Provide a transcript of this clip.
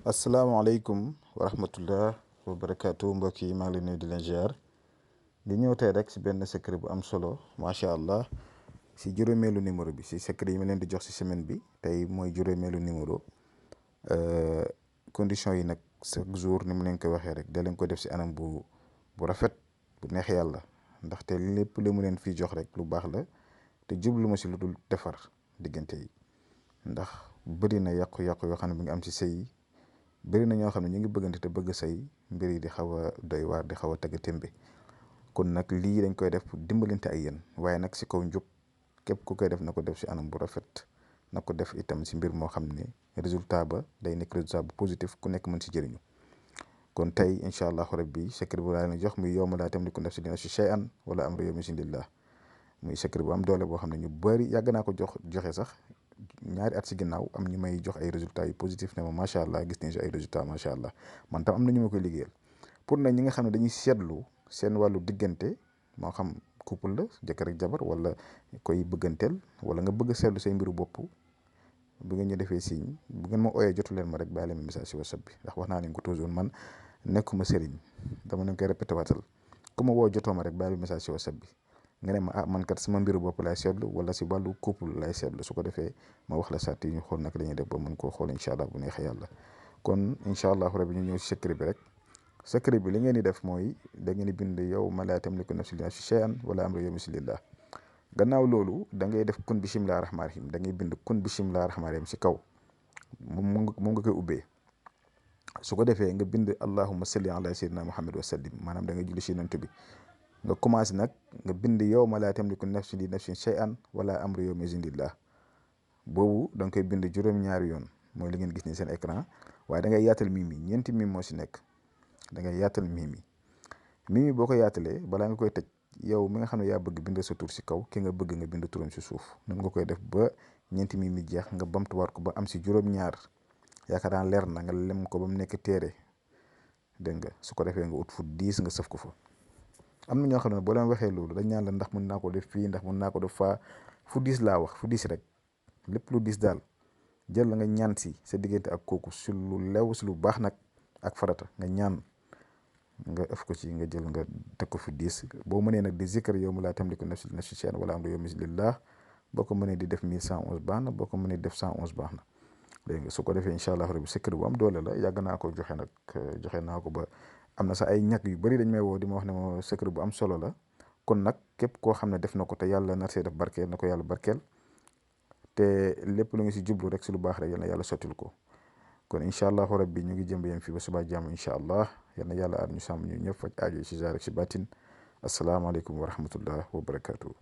asalaamaaleykum wa rahmatullah wa barakaatu mbokk yi maa ngi leen nuyu di leen ziar di ñëw tey rek si benn secret bu am solo macha allah si juróomeelu numéro bi si secret yi ma leen di jox si semaine bi tey mooy juróomeelu numéro condition yi nag chaque jour ni mu leen ko waxee rek da leen ko def si anam bu rafet bu neex yàlla ndaxte lépp lu mu leen fii jox rek lu baax la te jublu ma si lu dul defar diggante yi ndax bëri na yàqu-yàqu yoo xam ne mi ngi am si sëy yi bëri na ñoo xam ne ñu ngi bëggante te bëgg say mbir yi di xaw a doy waar di xaw a tagga témbe kon nag lii dañ koy def pour dimbalante ak yéen waaye nag si kaw njub képp ku koy def na ko def si anam bu rafet na ko def itam si mbir moo xam ne résultat ba day nekk résultat bu positif ku nekk mën si jëriñu kon tey incha allahu rabbi secret bu laa leen jox muy yowma laa tamliku nafsun li nafsin shay'an wala amru yawma izin lillah muy secret bu am doole boo xam ne ñu bëri yàgg naa ko joxe sax ñaari at si ginnaaw am ñu may jox ay résultats yu positif ne ma macha allah gis nañ si ay résultats macha allah man tam am na ñu ma koy liggéeyal pour nag ñi nga xam ne dañuy seetlu seen wàllu diggante moo xam couple la jëkkër ak jabar wala koy bëgganteel wala nga bëgg a seetlu say mbiru bopp bu ngeen ñu defee signe bu ngeen ma ooyee jotu leen ma rek bàyyi leen message si whatsapp bi ndax wax naa leen ko toujours man nekkuma sëriñ dama leen koy répété waatal ku ma woo jotoo ma rek bàyyi message si whatsapp bi nga ne ma man kat sama mbiru bopp laay seetlu wala si wàllu couple laay seetlu su ko defee ma wax la sàtt yi ñu xool nag la ñuy def ba mën koo xool incha allah bu neexee yàlla kon incha allah rabi ñu ñëw si secret bi rek secret bi li ngeen di def mooy da ngeen di bind yawma laa tamliku nafsun li nafsin shay'an wala amru yawma izin lillah gannaaw loolu da ngay def kun bismillaahi rahmaani rahiim da ngay bind kun bismillaahi rahmaani rahiim si kaw moom nga koy ubbee su ko defee nga bind allahumma salli ala sayyidina muhammad wa sallim maanaam da ngay julli si yonent bi nga commencé nag nga bind yawma laa tamliku nafsun li nafsin shay'an wala amru yawma izin lillah boobu da nga koy bind juróom-ñaari yoon mooy li ngeen gis ni seen écran waaye da ngay yaatal mimi ñeenti mimi moo si nekk da ngay yaatal mimi boo ko yaatalee balaa nga koy tëj yow mi nga xam ne yaa bëgg bind sa tur si kaw ki nga bëgg nga bind turam si suuf noonu nga koy def ba ñeenti mimi jeex nga bamtuwaat ko ba am si juróom-ñaar yaakaar naa leer na nga lem ko ba mu nekk téere dégg nga su ko defee nga ut fu diis nga sëf ko fa. am na ñoo xam ne boo leen waxee loolu dañ ñaan la ndax mën naa ko def fii ndax mën naa ko def faa fu diis laa wax fu diis rek lépp lu diis daal jël la nga ñaan si sa diggante ak kooku si lu lew si lu baax nag ak farata nga ñaan nga ëf ko ci nga jël nga teg ko fu diis boo mënee nag di zikr yawma laa tamliku nafsun li nafsin shay'an wala amru yawma izin lillah boo ko mënee di def 1111 baax na boo ko mënee def 111 baax na dégg nga su ko defee incha allah rabbi secret bu am doole la yàgg naa ko joxe nag joxe naa ko ba am na sax ay ñàkk yu bëri dañ may woo di ma wax ne ma secret bu am solo la kon nag képp koo xam ne def na ko te yàlla nar see def barkeel na ko yàlla barkeel te lépp lu ngi si jublu rek si lu baax rek yal na yàlla sottil ko kon incha allahu rabbi ñu ngi jëm yem fii ba suba jàmm incha allah yal na yàlla aar ñu sàmm ñu ñëpp faj aajo si zaar ak si baatin asalaamaaleykum wa rahmatullah wa barakaatu.